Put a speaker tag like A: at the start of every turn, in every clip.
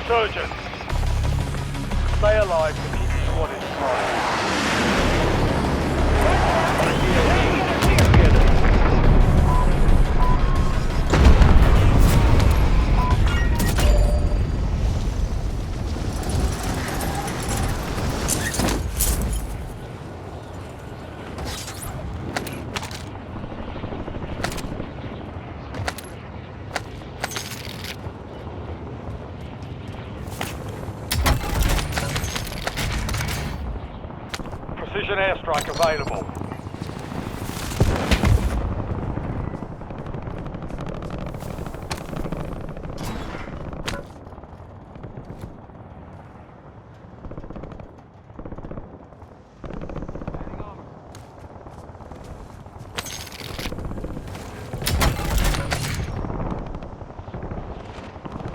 A: Resurgence. Stay alive to keep the squad inspired. Precision airstrike available.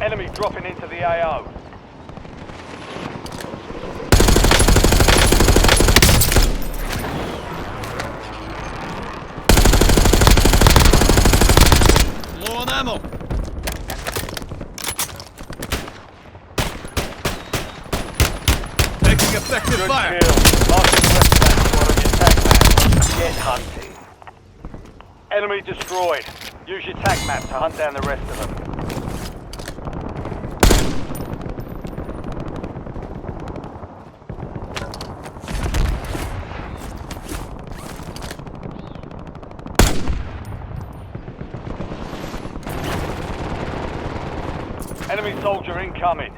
A: Enemy dropping into the AO.
B: Low on ammo. Taking effective
A: Good
B: fire.
A: kill. Marking the rest of that squad on your tac map. Get hunting. Enemy destroyed. Use your tac map to hunt down the rest of them. Enemy soldier incoming.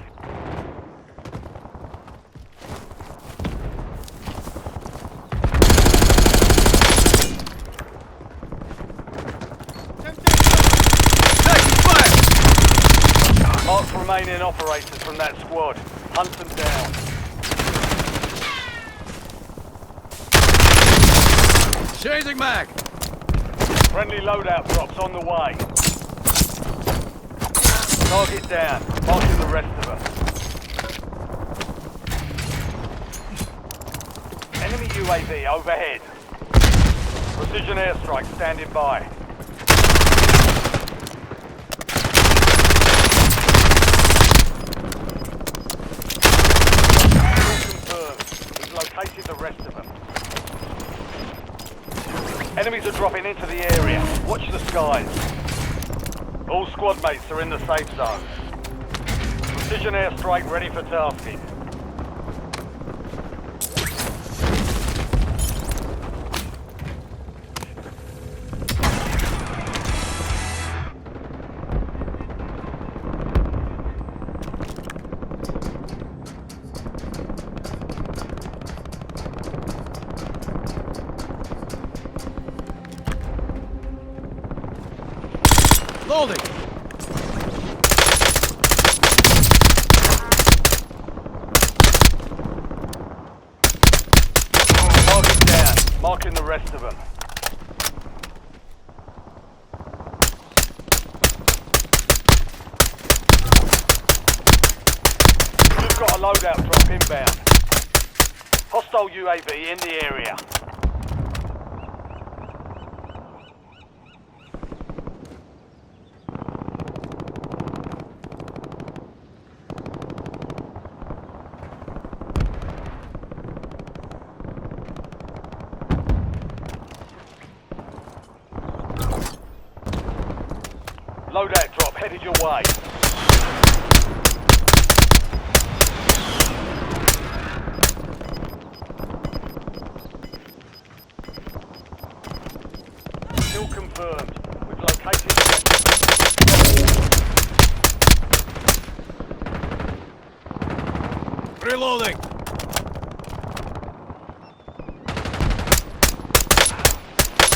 B: Taking fire.
A: Mark remaining operators from that squad. Hunt them down.
B: Changing mag.
A: Friendly loadout drops on the way. Target down. Marking the rest of them. Enemy UAV overhead. Precision airstrike standing by. Confirmed. We've located the rest of them. Enemies are dropping into the area. Watch the skies. All squad mates are in the safe zone. Precision airstrike ready for tasking.
B: Loading.
A: Target down. Marking the rest of them. You've got a loadout drop inbound. Hostile UAV in the area. Loadout drop headed your way. Kill confirmed. We've located the
B: Reloading.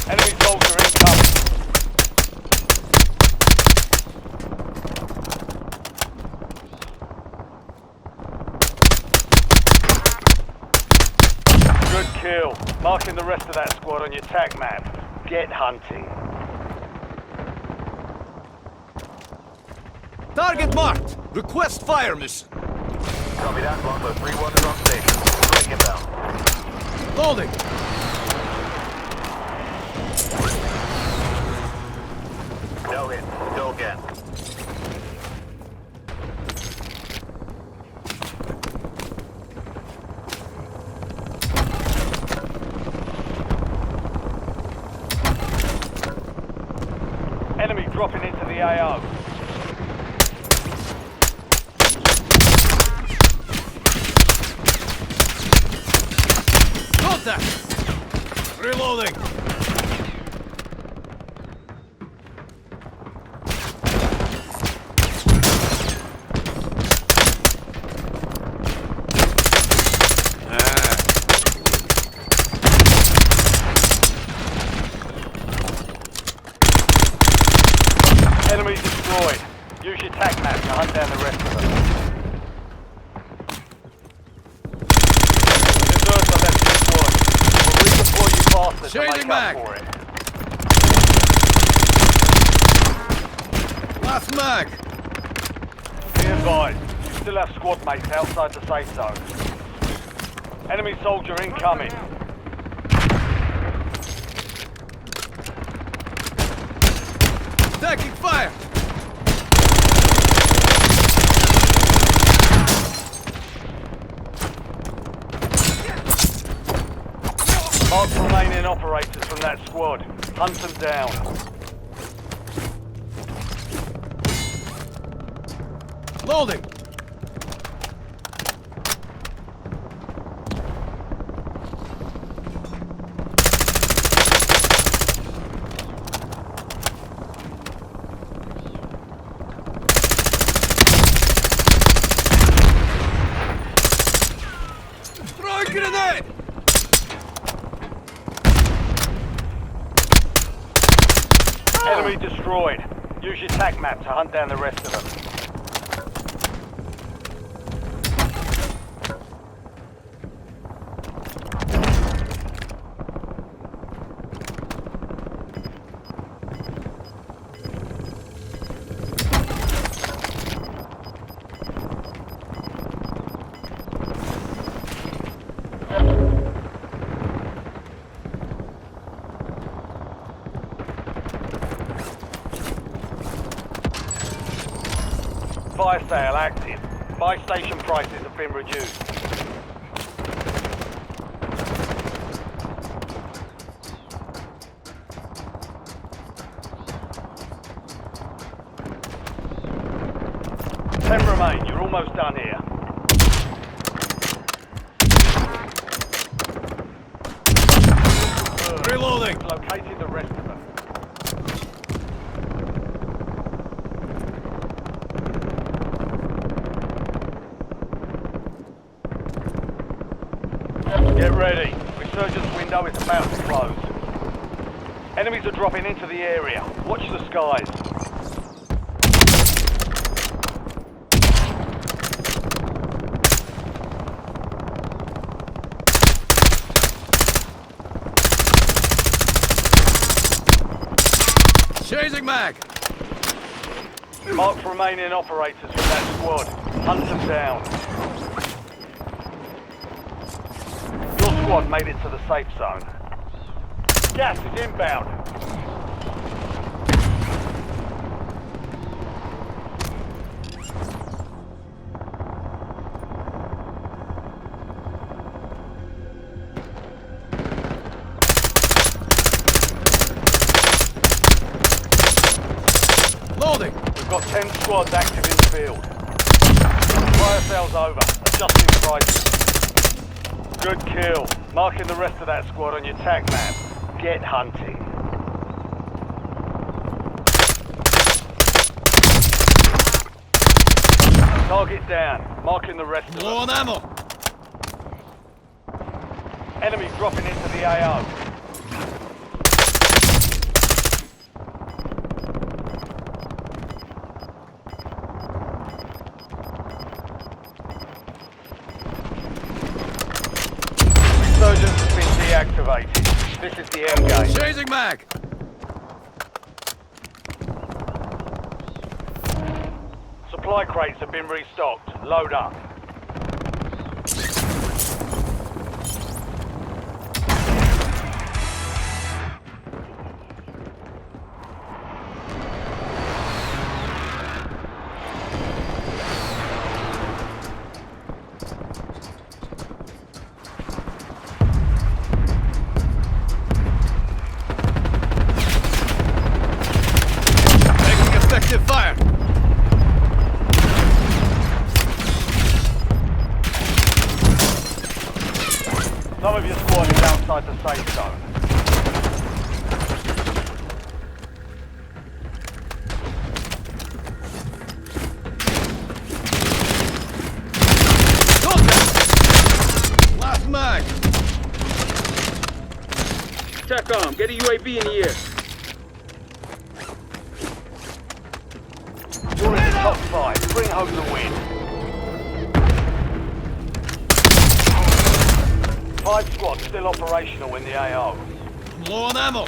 A: enemy soldier incoming. Good kill. Marking the rest of that squad on your tac map. Get hunting.
B: Target marked. Request fire mission.
C: Copy that. Longbow 3-1 is on station. Bring it down.
B: Loading.
C: No hit. Go again.
B: Contact! Reloading!
A: Enemy destroyed. Use your tac map to hunt down the rest of them. Deserves the left squad. We'll redeploy you faster to
B: Changing
A: make
B: mag.
A: up for it.
B: Last mag!
A: Be advised, you still have squad mates outside the safe zone. Enemy soldier incoming.
B: Taking fire!
A: Mark remaining operators from that squad. Hunt them down.
B: Loading! Throw a grenade!
A: Enemy destroyed. Use your tac map to hunt down the rest of them. Fire sale active. Buy station prices have been reduced. Ten remain. You're almost done here.
B: Reloading!
A: Located the rest of them. Get ready. Resurgence window is about to close. Enemies are dropping into the area. Watch the skies.
B: Chasing mag!
A: Mark remaining operators from that squad. Hunt them down. Your squad made it to the safe zone. Gas is inbound.
B: Loading!
A: We've got 10 squads active in the field. Fire sale's over. Adjusting prices. Good kill. Marking the rest of that squad on your tac map. Get hunting. Target down. Marking the rest of
B: Low
A: them.
B: on ammo!
A: Enemy dropping into the AO. Resurgence has been deactivated. This is the end game.
B: Chasing mag!
A: Supply crates have been restocked. Load up.
B: Making effective fire!
A: Some of your squad is outside the safe zone.
B: Contact! Last mag!
D: TACOM, get a UAV in the air.
A: You're in the top 5. Bring home the win. 5 squads still operational in the AO.
B: I'm low on ammo.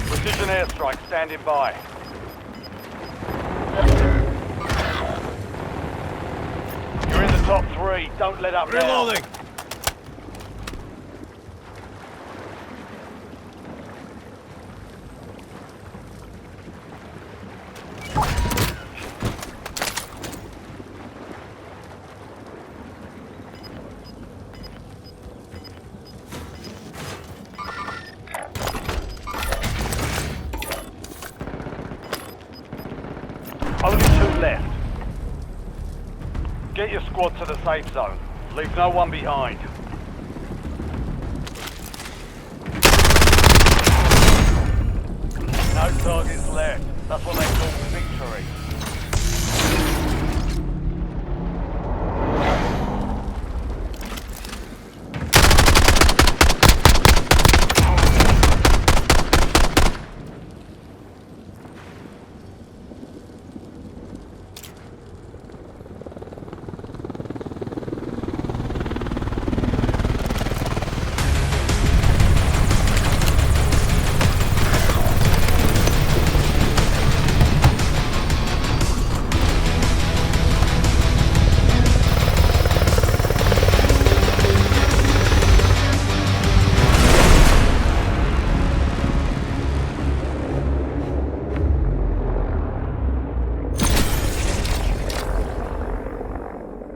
A: Precision airstrike standing by. You're in the top 3. Don't let up now.
B: Reloading.
A: Only 2 left. Get your squad to the safe zone. Leave no one behind.